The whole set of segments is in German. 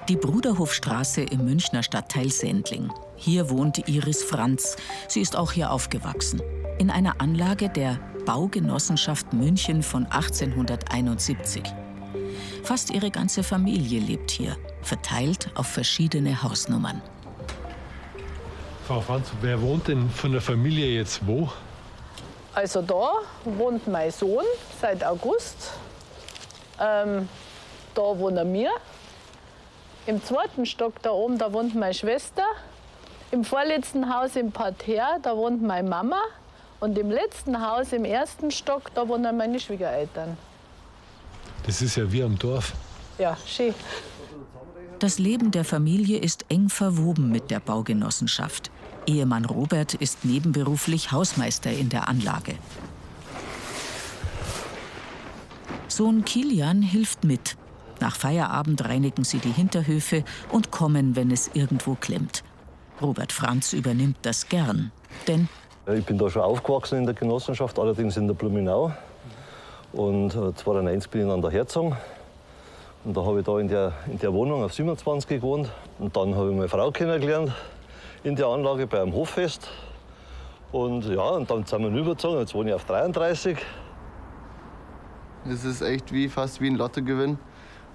Die Bruderhofstraße im Münchner Stadtteil Sendling. Hier wohnt Iris Franz. Sie ist auch hier aufgewachsen. In einer Anlage der Baugenossenschaft München von 1871. Fast ihre ganze Familie lebt hier, verteilt auf verschiedene Hausnummern. Frau Franz, wer wohnt denn von der Familie jetzt wo? Also da wohnt mein Sohn seit August. Da wohnen wir. Im zweiten Stock da oben, da wohnt meine Schwester. Im vorletzten Haus im Parterre, da wohnt meine Mama. Und im letzten Haus, im ersten Stock, da wohnen meine Schwiegereltern. Das ist ja wie am Dorf. Ja, schön. Das Leben der Familie ist eng verwoben mit der Baugenossenschaft. Ehemann Robert ist nebenberuflich Hausmeister in der Anlage. Sohn Kilian hilft mit. Nach Feierabend reinigen sie die Hinterhöfe und kommen, wenn es irgendwo klemmt. Robert Franz übernimmt das gern, denn ich bin da schon aufgewachsen in der Genossenschaft, allerdings in der Blumenau. Und 2001 bin ich an der Herzog. Und da habe ich da in der Wohnung auf 27 gewohnt. Und dann habe ich meine Frau kennengelernt in der Anlage bei einem Hoffest. Und ja, und dann sind wir rübergezogen. Jetzt wohne ich auf 33. Es ist echt fast wie ein Lottogewinn.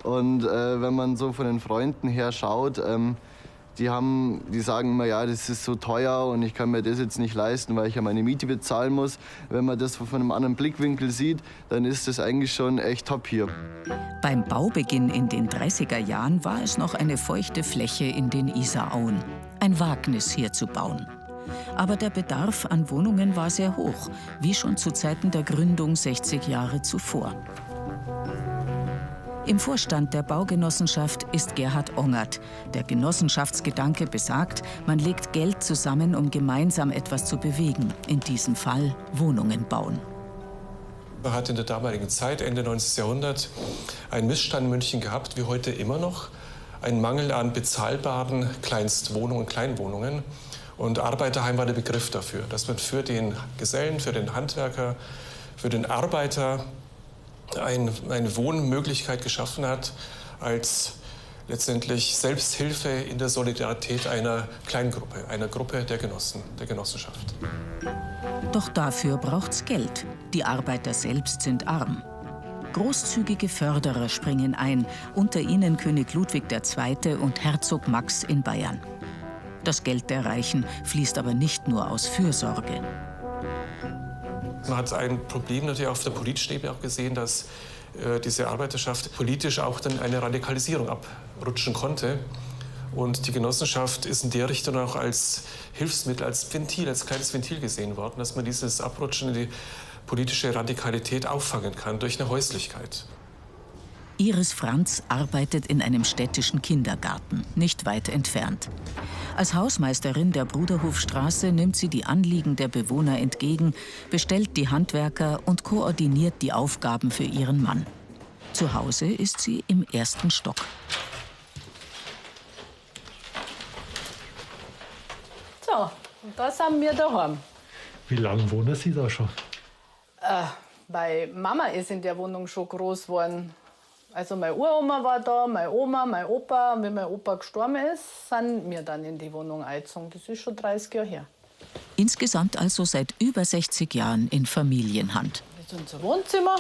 Und wenn man so von den Freunden her schaut, die sagen immer, ja, das ist so teuer und ich kann mir das jetzt nicht leisten, weil ich ja meine Miete bezahlen muss. Wenn man das von einem anderen Blickwinkel sieht, dann ist das eigentlich schon echt top hier. beim Baubeginn in den 30er Jahren war es noch eine feuchte Fläche in den Isarauen. Ein Wagnis, hier zu bauen. Aber der Bedarf an Wohnungen war sehr hoch, wie schon zu Zeiten der Gründung 60 Jahre zuvor. Im Vorstand der Baugenossenschaft ist Gerhard Ongert. Der Genossenschaftsgedanke besagt, man legt Geld zusammen, um gemeinsam etwas zu bewegen. In diesem Fall Wohnungen bauen. Man hat in der damaligen Zeit, Ende 19. Jahrhundert, einen Missstand in München gehabt, wie heute immer noch. Einen Mangel an bezahlbaren Kleinstwohnungen, Kleinwohnungen. Und Arbeiterheim war der Begriff dafür, dass man für den Gesellen, für den Handwerker, für den Arbeiter eine Wohnmöglichkeit geschaffen hat, als letztendlich Selbsthilfe in der Solidarität einer Kleingruppe, einer Gruppe der Genossen, der Genossenschaft. Doch dafür braucht's Geld. Die Arbeiter selbst sind arm. Großzügige Förderer springen ein, unter ihnen König Ludwig II. Und Herzog Max in Bayern. Das Geld der Reichen fließt aber nicht nur aus Fürsorge. Man hat ein Problem natürlich auf der politischen Ebene auch gesehen, dass diese Arbeiterschaft politisch auch dann eine Radikalisierung abrutschen konnte. Und die Genossenschaft ist in der Richtung auch als Hilfsmittel, als Ventil, als kleines Ventil gesehen worden, dass man dieses Abrutschen in die politische Radikalität auffangen kann durch eine Häuslichkeit. Iris Franz arbeitet in einem städtischen Kindergarten, nicht weit entfernt. Als Hausmeisterin der Bruderhofstraße nimmt sie die Anliegen der Bewohner entgegen, bestellt die Handwerker und koordiniert die Aufgaben für ihren Mann. Zu Hause ist sie im ersten Stock. So, und da sind wir daheim. Wie lange wohnen Sie da schon? Weil Mama ist in der Wohnung schon groß geworden. Also meine Uroma war da, meine Oma, mein Opa. Und wenn mein Opa gestorben ist, sind wir dann in die Wohnung eingezogen. Das ist schon 30 Jahre her. Insgesamt also seit über 60 Jahren in Familienhand. Das ist unser Wohnzimmer.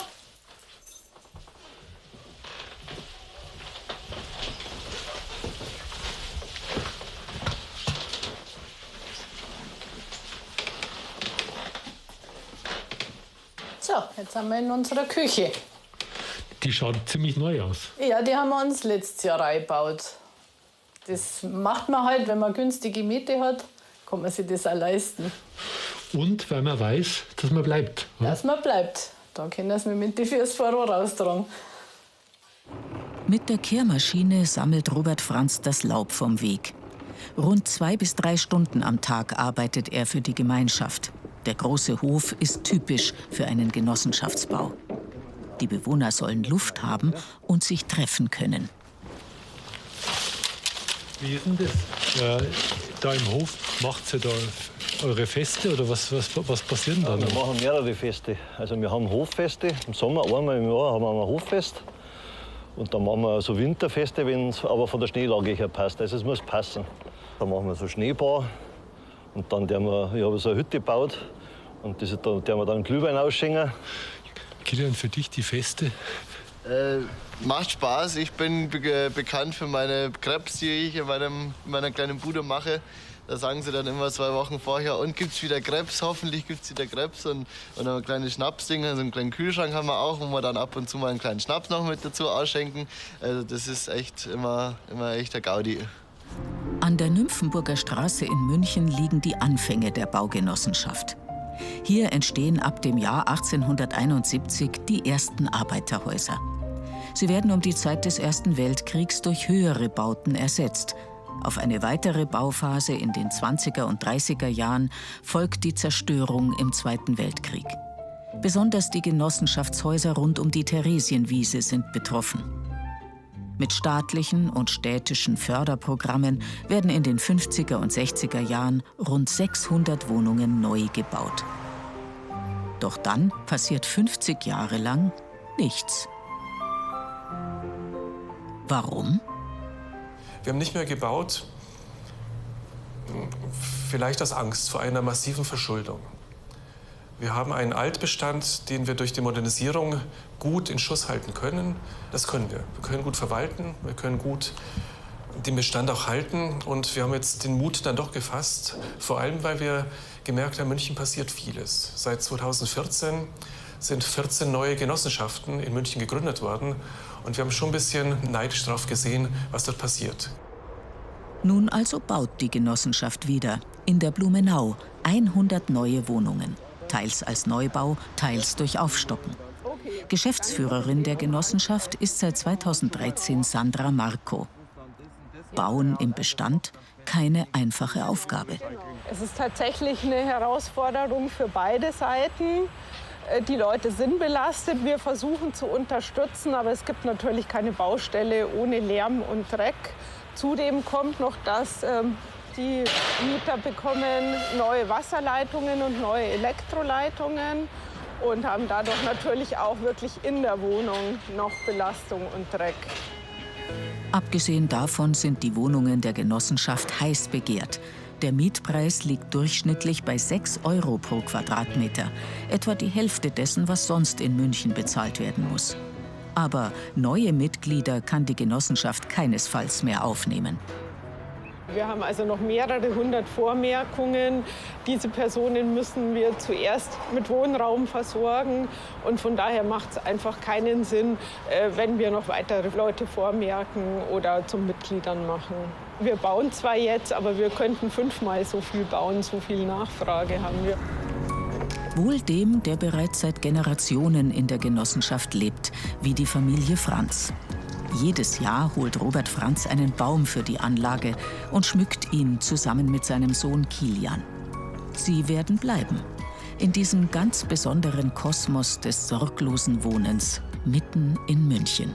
So, jetzt sind wir in unserer Küche. Die schaut ziemlich neu aus. Ja, die haben wir uns letztes Jahr reingebaut. Das macht man halt, wenn man günstige Miete hat, kann man sich das auch leisten. Und weil man weiß, dass man bleibt. Ja? Dass man bleibt. Da können sie mit die Füßfahrer raustragen. Mit der Kehrmaschine sammelt Robert Franz das Laub vom Weg. Rund 2 bis 3 Stunden am Tag arbeitet er für die Gemeinschaft. Der große Hof ist typisch für einen Genossenschaftsbau. Die Bewohner sollen Luft haben und sich treffen können. Wie ist denn das? Da im Hof macht ihr da eure Feste oder was passiert denn da? Wir machen mehrere Feste. Also wir haben Hoffeste. Im Sommer einmal im Jahr haben wir ein Hoffest. Und dann machen wir so Winterfeste, wenn es aber von der Schneelage her passt. Also es muss passen. Dann machen wir so Schneebar und dann ich habe so eine Hütte gebaut und da wir dann Glühwein ausschenken. Kilian, für dich die Feste? Macht Spaß. Ich bin bekannt für meine Crepes, die ich in meiner kleinen Bude mache. Da sagen sie dann immer 2 Wochen vorher, und gibt's wieder Crepes? Hoffentlich gibt's wieder Crepes. Und ein kleines Schnapsding, also einen kleinen Kühlschrank haben wir auch, wo wir dann ab und zu mal einen kleinen Schnaps noch mit dazu ausschenken. Also das ist echt immer echt der Gaudi. An der Nymphenburger Straße in München liegen die Anfänge der Baugenossenschaft. Hier entstehen ab dem Jahr 1871 die ersten Arbeiterhäuser. Sie werden um die Zeit des Ersten Weltkriegs durch höhere Bauten ersetzt. Auf eine weitere Bauphase in den 20er und 30er Jahren folgt die Zerstörung im Zweiten Weltkrieg. Besonders die Genossenschaftshäuser rund um die Theresienwiese sind betroffen. Mit staatlichen und städtischen Förderprogrammen werden in den 50er und 60er Jahren rund 600 Wohnungen neu gebaut. Doch dann passiert 50 Jahre lang nichts. Warum? Wir haben nicht mehr gebaut, vielleicht aus Angst vor einer massiven Verschuldung. Wir haben einen Altbestand, den wir durch die Modernisierung gut in Schuss halten können. Das können wir. Wir können gut verwalten, wir können gut den Bestand auch halten. Und wir haben jetzt den Mut dann doch gefasst, vor allem, weil wir gemerkt haben, in München passiert vieles. Seit 2014 sind 14 neue Genossenschaften in München gegründet worden. Und wir haben schon ein bisschen neidisch darauf gesehen, was dort passiert. Nun also baut die Genossenschaft wieder in der Blumenau 100 neue Wohnungen. Teils als Neubau, teils durch Aufstocken. Geschäftsführerin der Genossenschaft ist seit 2013 Sandra Marko. Bauen im Bestand, keine einfache Aufgabe. Es ist tatsächlich eine Herausforderung für beide Seiten. Die Leute sind belastet, wir versuchen zu unterstützen, aber es gibt natürlich keine Baustelle ohne Lärm und Dreck. Zudem kommt noch, dass die Mieter bekommen neue Wasserleitungen und neue Elektroleitungen und haben dadurch natürlich auch wirklich in der Wohnung noch Belastung und Dreck. Abgesehen davon sind die Wohnungen der Genossenschaft heiß begehrt. Der Mietpreis liegt durchschnittlich bei 6 € pro Quadratmeter, etwa die Hälfte dessen, was sonst in München bezahlt werden muss. Aber neue Mitglieder kann die Genossenschaft keinesfalls mehr aufnehmen. Wir haben also noch mehrere 100 Vormerkungen. Diese Personen müssen wir zuerst mit Wohnraum versorgen. Und von daher macht es einfach keinen Sinn, wenn wir noch weitere Leute vormerken oder zum Mitgliedern machen. Wir bauen zwar jetzt, aber wir könnten 5-mal so viel bauen, so viel Nachfrage haben wir. Wohl dem, der bereits seit Generationen in der Genossenschaft lebt, wie die Familie Franz. Jedes Jahr holt Robert Franz einen Baum für die Anlage und schmückt ihn zusammen mit seinem Sohn Kilian. Sie werden bleiben, in diesem ganz besonderen Kosmos des sorglosen Wohnens mitten in München.